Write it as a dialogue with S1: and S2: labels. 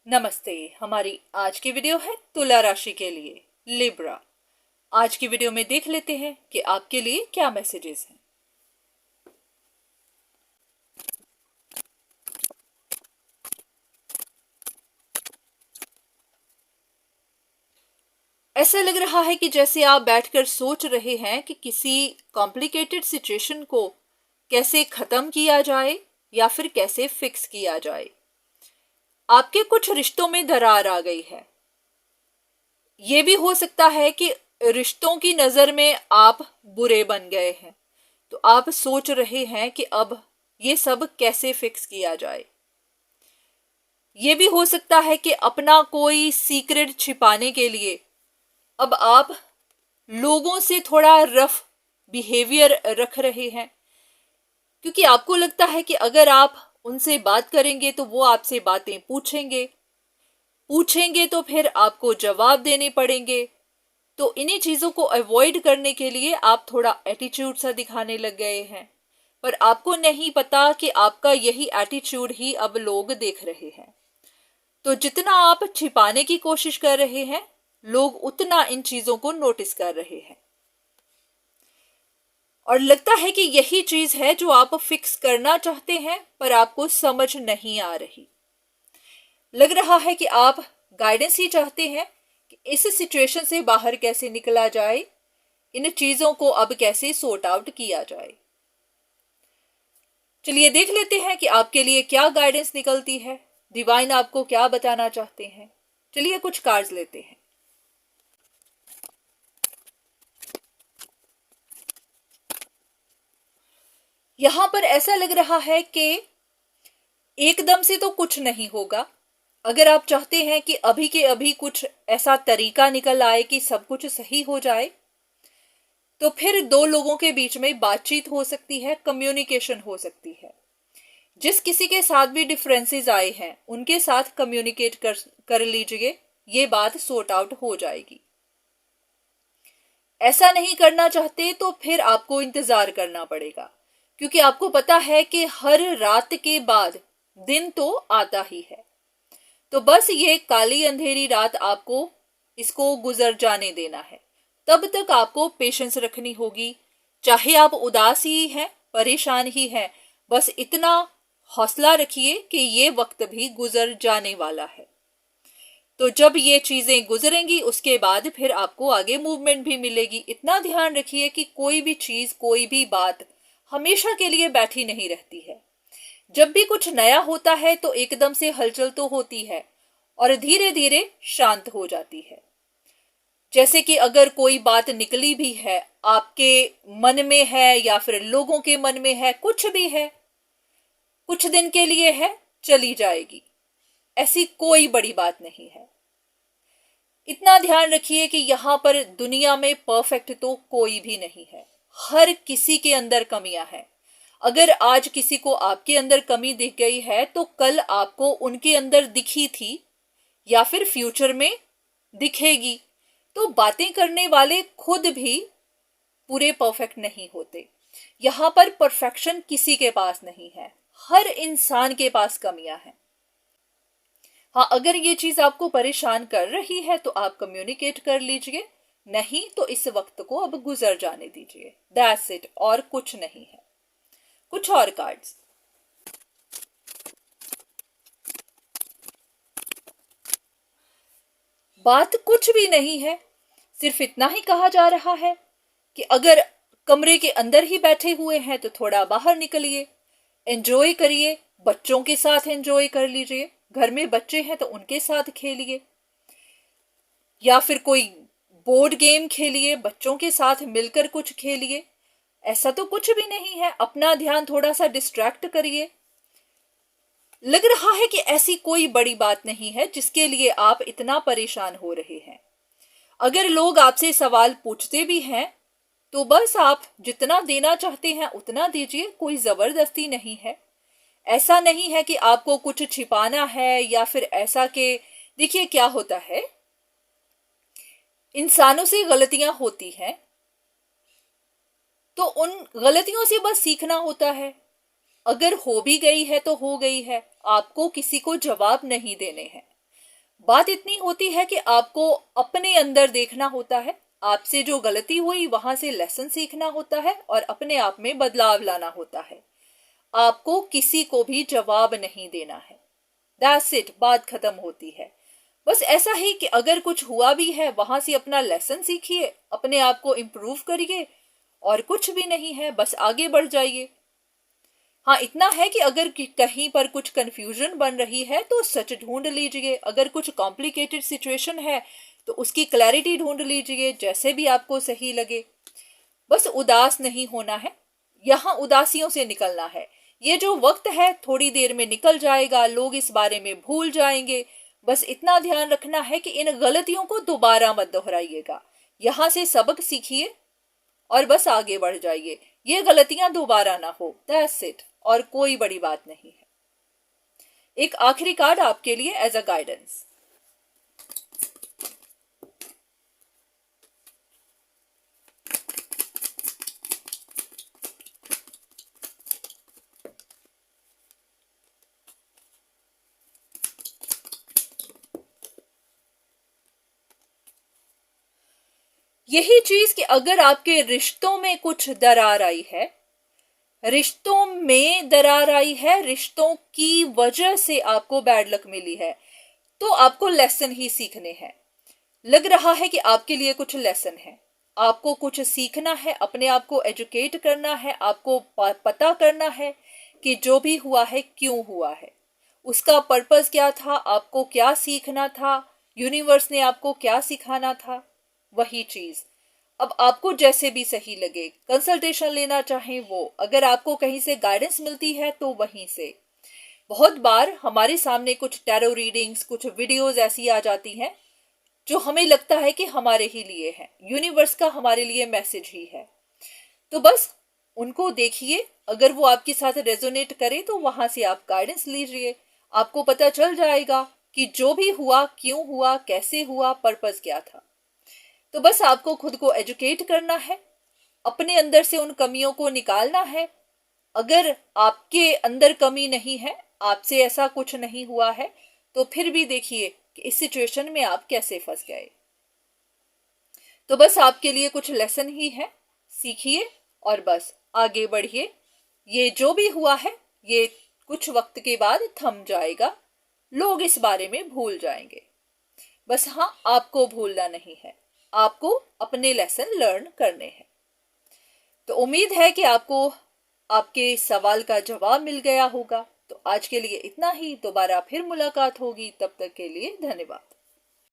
S1: नमस्ते। हमारी आज की वीडियो है तुला राशि के लिए, लिब्रा। आज की वीडियो में देख लेते हैं कि आपके लिए क्या मैसेजेस हैं। ऐसा लग रहा है कि जैसे आप बैठकर सोच रहे हैं कि किसी कॉम्प्लिकेटेड सिचुएशन को कैसे खत्म किया जाए या फिर कैसे फिक्स किया जाए। आपके कुछ रिश्तों में दरार आ गई है। ये भी हो सकता है कि रिश्तों की नजर में आप बुरे बन गए हैं, तो आप सोच रहे हैं कि अब ये सब कैसे फिक्स किया जाए। ये भी हो सकता है कि अपना कोई सीक्रेट छिपाने के लिए अब आप लोगों से थोड़ा रफ बिहेवियर रख रहे हैं, क्योंकि आपको लगता है कि अगर आप उनसे बात करेंगे तो वो आपसे बातें पूछेंगे तो फिर आपको जवाब देने पड़ेंगे। तो इन्हीं चीजों को अवॉइड करने के लिए आप थोड़ा एटीट्यूड सा दिखाने लग गए हैं, पर आपको नहीं पता कि आपका यही एटीट्यूड ही अब लोग देख रहे हैं। तो जितना आप छिपाने की कोशिश कर रहे हैं, लोग उतना इन चीजों को नोटिस कर रहे हैं। और लगता है कि यही चीज है जो आप फिक्स करना चाहते हैं, पर आपको समझ नहीं आ रही। लग रहा है कि आप गाइडेंस ही चाहते हैं कि इस सिचुएशन से बाहर कैसे निकला जाए, इन चीजों को अब कैसे सॉर्ट आउट किया जाए। चलिए देख लेते हैं कि आपके लिए क्या गाइडेंस निकलती है, डिवाइन आपको क्या बताना चाहते हैं। चलिए कुछ कार्ड्स लेते हैं। यहां पर ऐसा लग रहा है कि एकदम से तो कुछ नहीं होगा। अगर आप चाहते हैं कि अभी के अभी कुछ ऐसा तरीका निकल आए कि सब कुछ सही हो जाए, तो फिर दो लोगों के बीच में बातचीत हो सकती है, कम्युनिकेशन हो सकती है। जिस किसी के साथ भी डिफरेंसेस आए हैं उनके साथ कम्युनिकेट कर लीजिए, ये बात सॉर्ट आउट हो जाएगी। ऐसा नहीं करना चाहते तो फिर आपको इंतजार करना पड़ेगा, क्योंकि आपको पता है कि हर रात के बाद दिन तो आता ही है। तो बस ये काली अंधेरी रात आपको इसको गुजर जाने देना है। तब तक आपको पेशेंस रखनी होगी। चाहे आप उदास ही हैं, परेशान ही हैं, बस इतना हौसला रखिए कि ये वक्त भी गुजर जाने वाला है। तो जब ये चीजें गुजरेंगी उसके बाद फिर आपको आगे मूवमेंट भी मिलेगी। इतना ध्यान रखिए कि कोई भी चीज, कोई भी बात हमेशा के लिए बैठी नहीं रहती है। जब भी कुछ नया होता है तो एकदम से हलचल तो होती है और धीरे धीरे शांत हो जाती है। जैसे कि अगर कोई बात निकली भी है, आपके मन में है या फिर लोगों के मन में है, कुछ भी है, कुछ दिन के लिए है, चली जाएगी। ऐसी कोई बड़ी बात नहीं है। इतना ध्यान रखिए कि यहां पर दुनिया में परफेक्ट तो कोई भी नहीं है। हर किसी के अंदर कमियां हैं। अगर आज किसी को आपके अंदर कमी दिख गई है तो कल आपको उनके अंदर दिखी थी या फिर फ्यूचर में दिखेगी। तो बातें करने वाले खुद भी पूरे परफेक्ट नहीं होते। यहां पर परफेक्शन किसी के पास नहीं है। हर इंसान के पास कमियां हैं। हाँ, अगर ये चीज आपको परेशान कर रही है तो आप कम्युनिकेट कर लीजिए, नहीं तो इस वक्त को अब गुजर जाने दीजिए। दैट्स इट, और कुछ नहीं है। कुछ और कार्ड्स। बात कुछ भी नहीं है, सिर्फ इतना ही कहा जा रहा है कि अगर कमरे के अंदर ही बैठे हुए हैं तो थोड़ा बाहर निकलिए, एंजॉय करिए, बच्चों के साथ एंजॉय कर लीजिए। घर में बच्चे हैं तो उनके साथ खेलिए, या फिर कोई बोर्ड गेम खेलिए, बच्चों के साथ मिलकर कुछ खेलिए। ऐसा तो कुछ भी नहीं है। अपना ध्यान थोड़ा सा डिस्ट्रैक्ट करिए। लग रहा है कि ऐसी कोई बड़ी बात नहीं है जिसके लिए आप इतना परेशान हो रहे हैं। अगर लोग आपसे सवाल पूछते भी हैं तो बस आप जितना देना चाहते हैं उतना दीजिए, कोई जबरदस्ती नहीं है। ऐसा नहीं है कि आपको कुछ छिपाना है या फिर ऐसा कि देखिए क्या होता है, इंसानों से गलतियां होती हैं तो उन गलतियों से बस सीखना होता है। अगर हो भी गई है तो हो गई है, आपको किसी को जवाब नहीं देने हैं। बात इतनी होती है कि आपको अपने अंदर देखना होता है, आपसे जो गलती हुई वहां से लेसन सीखना होता है और अपने आप में बदलाव लाना होता है। आपको किसी को भी जवाब नहीं देना है। दैट्स इट, बात खत्म होती है। बस ऐसा ही कि अगर कुछ हुआ भी है वहां से अपना लेसन सीखिए, अपने आप को इम्प्रूव करिए, और कुछ भी नहीं है, बस आगे बढ़ जाइए। हाँ, इतना है कि अगर कहीं पर कुछ कंफ्यूजन बन रही है तो सच ढूंढ लीजिए, अगर कुछ कॉम्प्लिकेटेड सिचुएशन है तो उसकी क्लैरिटी ढूंढ लीजिए, जैसे भी आपको सही लगे। बस उदास नहीं होना है, यहाँ उदासियों से निकलना है। ये जो वक्त है थोड़ी देर में निकल जाएगा, लोग इस बारे में भूल जाएंगे। बस इतना ध्यान रखना है कि इन गलतियों को दोबारा मत दोहराइएगा, यहाँ से सबक सीखिए और बस आगे बढ़ जाइए। ये गलतियां दोबारा ना हो, दैट्स इट, और कोई बड़ी बात नहीं है। एक आखिरी कार्ड आपके लिए एज अ गाइडेंस। यही चीज कि अगर आपके रिश्तों में कुछ दरार आई है, रिश्तों में दरार आई है, रिश्तों की वजह से आपको बैड लक मिली है, तो आपको लेसन ही सीखने हैं। लग रहा है कि आपके लिए कुछ लेसन है, आपको कुछ सीखना है, अपने आप को एजुकेट करना है, आपको पता करना है कि जो भी हुआ है क्यों हुआ है, उसका पर्पस क्या था, आपको क्या सीखना था, यूनिवर्स ने आपको क्या सिखाना था, वही चीज। अब आपको जैसे भी सही लगे, कंसल्टेशन लेना चाहें वो, अगर आपको कहीं से गाइडेंस मिलती है तो वहीं से। बहुत बार हमारे सामने कुछ टैरो रीडिंग्स, कुछ वीडियोस ऐसी आ जाती हैं जो हमें लगता है कि हमारे ही लिए है, यूनिवर्स का हमारे लिए मैसेज ही है। तो बस उनको देखिए, अगर वो आपके साथ रेजोनेट करे तो वहां से आप गाइडेंस लीजिए, आपको पता चल जाएगा कि जो भी हुआ क्यों हुआ, कैसे हुआ, पर्पस क्या था। तो बस आपको खुद को एजुकेट करना है, अपने अंदर से उन कमियों को निकालना है। अगर आपके अंदर कमी नहीं है, आपसे ऐसा कुछ नहीं हुआ है, तो फिर भी देखिए कि इस सिचुएशन में आप कैसे फंस गए। तो बस आपके लिए कुछ लेसन ही है, सीखिए और बस आगे बढ़िए। ये जो भी हुआ है ये कुछ वक्त के बाद थम जाएगा, लोग इस बारे में भूल जाएंगे। बस हाँ, आपको भूलना नहीं है, आपको अपने लेसन लर्न करने हैं। तो उम्मीद है कि आपको आपके सवाल का जवाब मिल गया होगा। तो आज के लिए इतना ही, दोबारा फिर मुलाकात होगी, तब तक के लिए धन्यवाद।